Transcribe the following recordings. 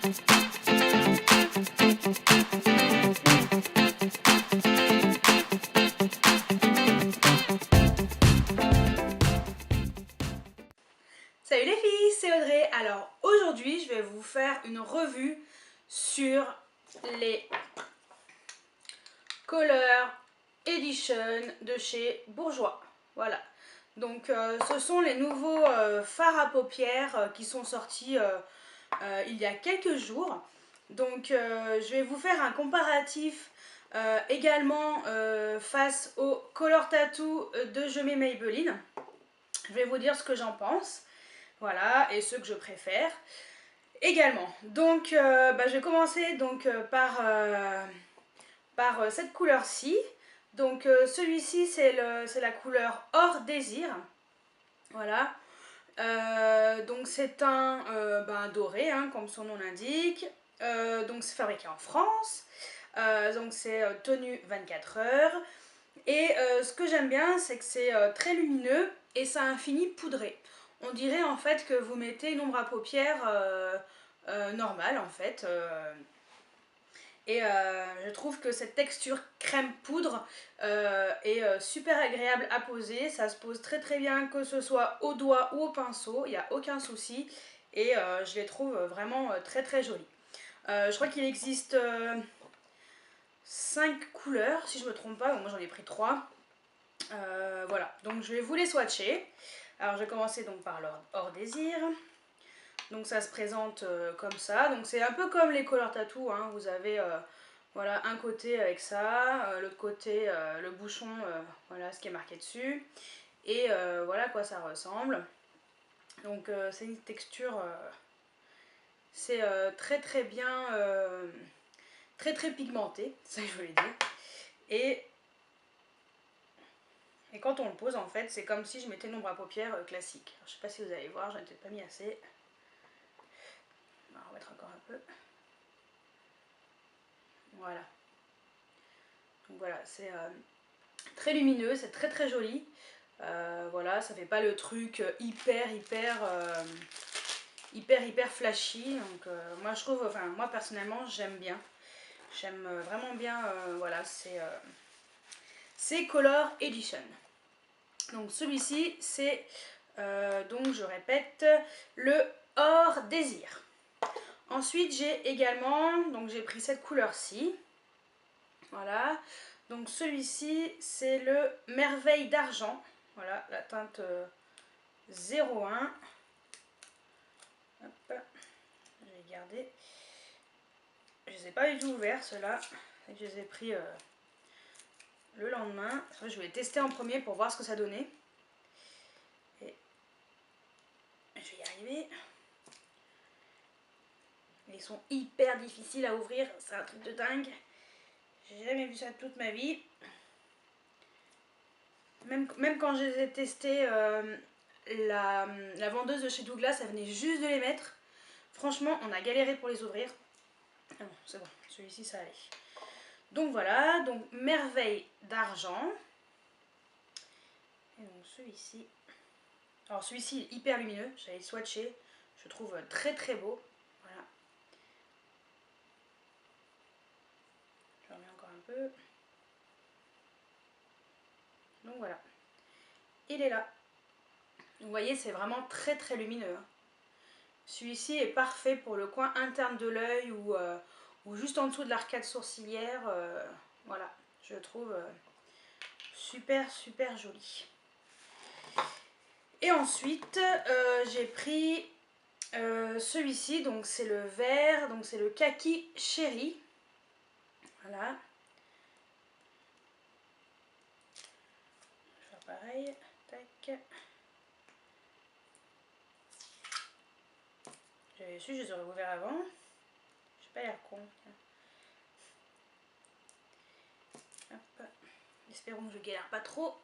Salut les filles, c'est Audrey. Alors aujourd'hui je vais vous faire une revue sur les Color Edition de chez Bourjois. Voilà, donc ce sont les nouveaux fards à paupières qui sont sortis il y a quelques jours. Donc je vais vous faire un comparatif également face au Color Tattoo de Je mets Maybelline. Je vais vous dire ce que j'en pense. Voilà, et ceux que je préfère également. Donc je vais commencer donc, par cette couleur-ci. Donc celui-ci c'est la couleur Hors Désir. Voilà. Donc c'est un doré, hein, comme son nom l'indique. Donc c'est fabriqué en France. Donc c'est tenu 24 heures. Et ce que j'aime bien, c'est que c'est très lumineux et ça a un fini poudré. On dirait en fait que vous mettez une ombre à paupières normale en fait. Et je trouve que cette texture crème poudre est super agréable à poser. Ça se pose très très bien, que ce soit au doigt ou au pinceau, il n'y a aucun souci. Et je les trouve vraiment très très jolies. Je crois qu'il existe 5 couleurs, si je ne me trompe pas. Bon, moi j'en ai pris 3. Voilà, donc je vais vous les swatcher. Alors je vais commencer donc par Hors Désir. Donc ça se présente comme ça. Donc c'est un peu comme les Color Tattoo, hein. Vous avez voilà, un côté avec ça, l'autre côté le bouchon, voilà ce qui est marqué dessus. Et voilà à quoi ça ressemble. Donc c'est une texture, c'est très très bien, très très pigmenté, c'est ça que je voulais dire. Et quand on le pose, en fait, c'est comme si je mettais une ombre à paupières classique. Alors, je sais pas si vous allez voir, j'en ai peut-être pas mis assez. On va remettre encore un peu. Voilà. Donc voilà, c'est très lumineux, c'est très très joli. Voilà, ça fait pas le truc hyper flashy. Donc moi je trouve, enfin moi personnellement j'aime bien. J'aime vraiment bien, voilà, c'est Color Edition. Donc celui-ci c'est, donc je répète, le Hors Désir. Ensuite j'ai également, donc j'ai pris cette couleur-ci. Voilà. Donc celui-ci c'est le Merveille d'Argent. Voilà, la teinte 01. Hop, je vais garder. Je ne les ai pas du tout ouverts ceux-là. Je les ai pris le lendemain. Je vais les tester en premier pour voir ce que ça donnait. Et je vais y arriver. Ils sont hyper difficiles à ouvrir, c'est un truc de dingue. J'ai jamais vu ça de toute ma vie. Même quand je les ai testés, la vendeuse de chez Douglas, elle venait juste de les mettre. Franchement, on a galéré pour les ouvrir. Ah bon, c'est bon, celui-ci ça allait. Donc voilà, donc Merveille d'Argent. Et donc celui-ci. Alors celui-ci est hyper lumineux, j'avais swatché. Je trouve très très beau. Voilà. Je remets encore un peu. Donc voilà. Il est là. Vous voyez, c'est vraiment très très lumineux. Celui-ci est parfait pour le coin interne de l'œil ou juste en dessous de l'arcade sourcilière. Voilà, je le trouve super super joli. Et ensuite, j'ai pris celui-ci, donc c'est le vert, donc c'est le Kaki Chéri. Voilà. Je vais faire pareil. Tac. J'avais su, je les aurais ouverts avant. J'ai pas l'air con. Hop. Espérons que je galère pas trop.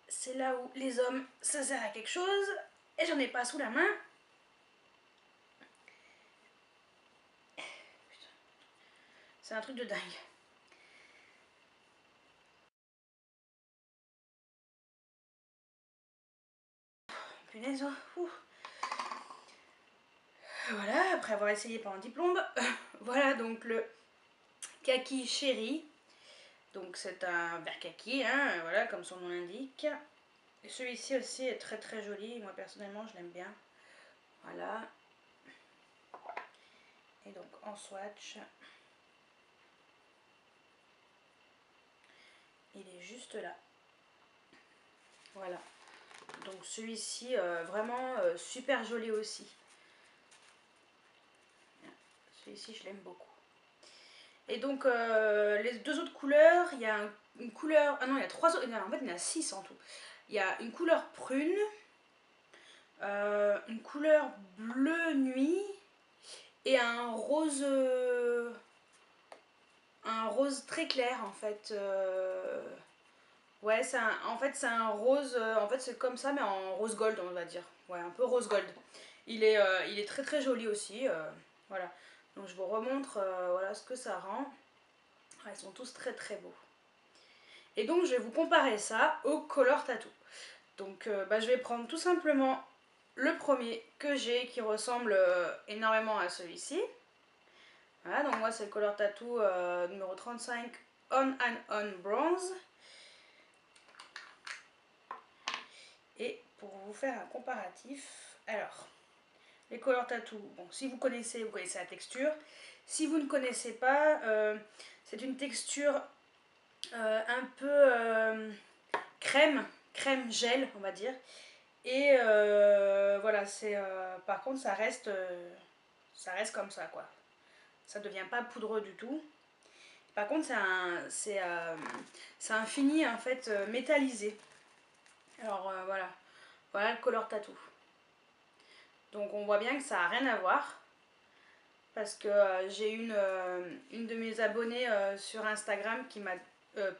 C'est là où les hommes, ça sert à quelque chose. Et j'en ai pas sous la main. C'est un truc de dingue. Punaise, oh. après avoir essayé pendant 10 plombes. Voilà donc le Kaki Chéri. Donc c'est un vert kaki, hein, voilà, comme son nom l'indique. Et celui-ci aussi est très très joli, moi personnellement je l'aime bien. Voilà. Et donc en swatch, il est juste là. Voilà. Donc celui-ci vraiment super joli aussi. Celui-ci je l'aime beaucoup. Et donc les deux autres couleurs, il y a une couleur, ah non il y a trois autres, en fait il y en a 6 en tout. Il y a une couleur prune, une couleur bleu nuit et un rose très clair en fait. Ouais, en fait c'est un rose, en fait c'est comme ça mais en rose gold on va dire. Ouais, un peu rose gold. Il est très très joli aussi. Voilà. Donc je vous remontre voilà ce que ça rend. Ouais, ils sont tous très très beaux. Et donc je vais vous comparer ça au Color Tattoo. Donc je vais prendre tout simplement le premier que j'ai qui ressemble énormément à celui-ci. Voilà, donc moi c'est le Color Tattoo numéro 35 On and On Bronze. Et pour vous faire un comparatif, alors, les Color Tattoo, bon, si vous connaissez la texture. Si vous ne connaissez pas, c'est une texture un peu crème gel, on va dire. Et voilà, par contre, ça reste comme ça, quoi. Ça ne devient pas poudreux du tout. Par contre, c'est un fini, en fait, métallisé. Alors, voilà. Voilà le Color Tattoo. Donc, on voit bien que ça n'a rien à voir. Parce que j'ai une de mes abonnées sur Instagram qui m'a...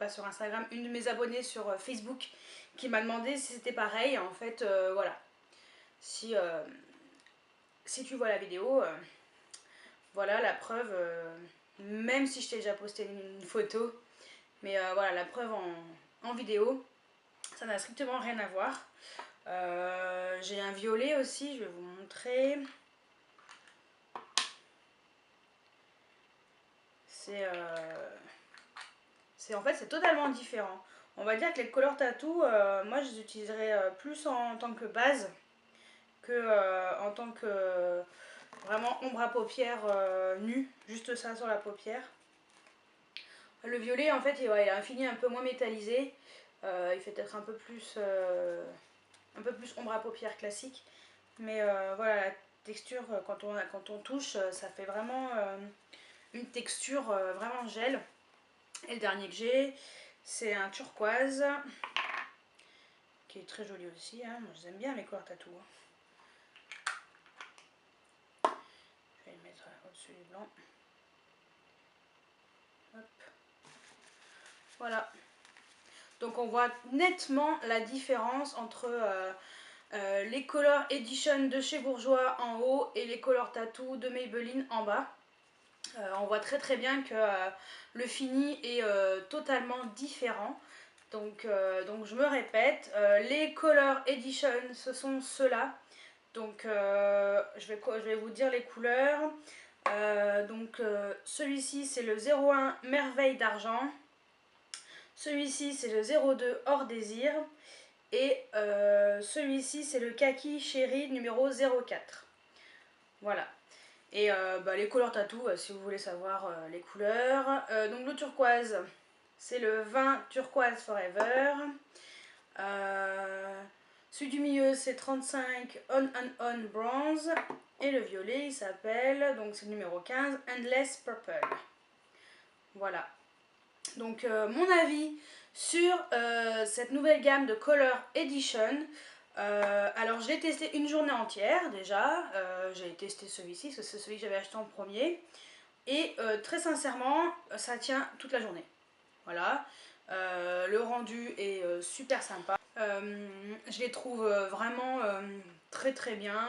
pas sur Instagram, une de mes abonnées sur Facebook qui m'a demandé si c'était pareil. En fait, voilà. Si tu vois la vidéo, voilà la preuve, même si je t'ai déjà posté une photo, mais voilà la preuve en vidéo, ça n'a strictement rien à voir. J'ai un violet aussi, je vais vous montrer. En fait c'est totalement différent. On va dire que les Color Tattoo, moi je les utiliserais plus en tant que base que en tant que vraiment ombre à paupières nue, juste ça sur la paupière. Le violet en fait il a un fini un peu moins métallisé, il fait peut-être un peu plus ombre à paupières classique, mais voilà la texture quand on touche ça fait vraiment une texture vraiment gel. Et le dernier que j'ai c'est un turquoise qui est très joli aussi, hein. Moi j'aime bien les Color Tattoo. Je vais le mettre au-dessus du blanc. Hop. Voilà. Donc on voit nettement la différence entre les Color Edition de chez Bourjois en haut et les Color Tattoo de Maybelline en bas. On voit très très bien que le fini est totalement différent. Donc je me répète, les Color Edition ce sont ceux-là. Donc je vais vous dire les couleurs. Celui-ci c'est le 01 Merveille d'Argent. Celui-ci c'est le 02 Hors Désir. Et celui-ci c'est le Kaki Chéri numéro 04. Voilà. Et les Color Tattoo, si vous voulez savoir les couleurs. Donc le turquoise, c'est le 20 Turquoise Forever. Celui du milieu, c'est 35 On and On Bronze. Et le violet, il s'appelle, donc c'est le numéro 15, Endless Purple. Voilà. Donc mon avis sur cette nouvelle gamme de Color Edition. Alors je l'ai testé une journée entière déjà, j'ai testé celui-ci parce que c'est celui que j'avais acheté en premier et très sincèrement ça tient toute la journée. Voilà, le rendu est super sympa, je les trouve vraiment très très bien,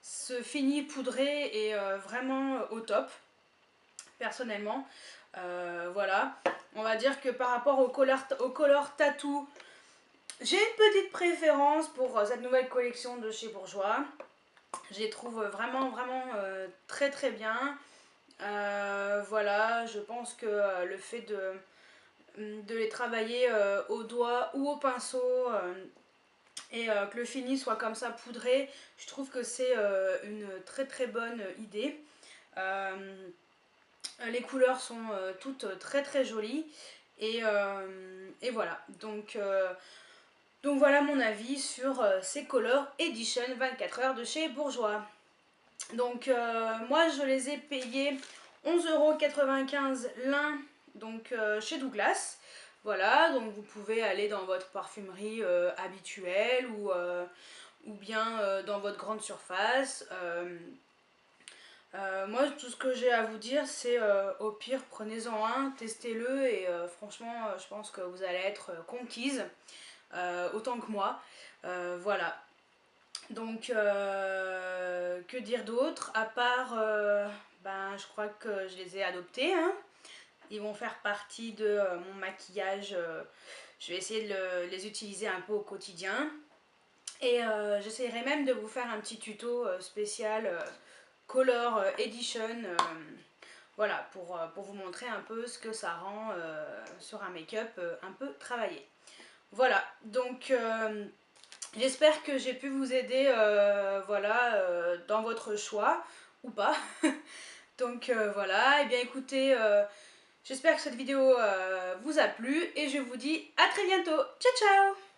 ce fini poudré est vraiment au top personnellement. Voilà, on va dire que par rapport au Color Tattoo, j'ai une petite préférence pour cette nouvelle collection de chez Bourjois. Je les trouve vraiment très très bien. Voilà, je pense que le fait de les travailler au doigt ou au pinceau et que le fini soit comme ça poudré, je trouve que c'est une très bonne idée. Euh, les couleurs sont toutes très jolies et voilà. Donc voilà mon avis sur ces Color Edition 24 heures de chez Bourjois. Donc moi je les ai payés 11,95 € l'un, donc chez Douglas. Voilà, donc vous pouvez aller dans votre parfumerie habituelle ou bien dans votre grande surface. Moi tout ce que j'ai à vous dire c'est au pire prenez-en un, testez-le et franchement je pense que vous allez être conquise autant que moi. Voilà. Donc, que dire d'autre à part, ben, je crois que je les ai adoptés, hein. Ils vont faire partie de mon maquillage. Je vais essayer de les utiliser un peu au quotidien. Et j'essaierai même de vous faire un petit tuto spécial Color Edition. Voilà, pour vous montrer un peu ce que ça rend sur un make-up un peu travaillé. Voilà, donc j'espère que j'ai pu vous aider voilà, dans votre choix ou pas. Donc voilà, et bien écoutez, j'espère que cette vidéo vous a plu et je vous dis à très bientôt. Ciao ciao.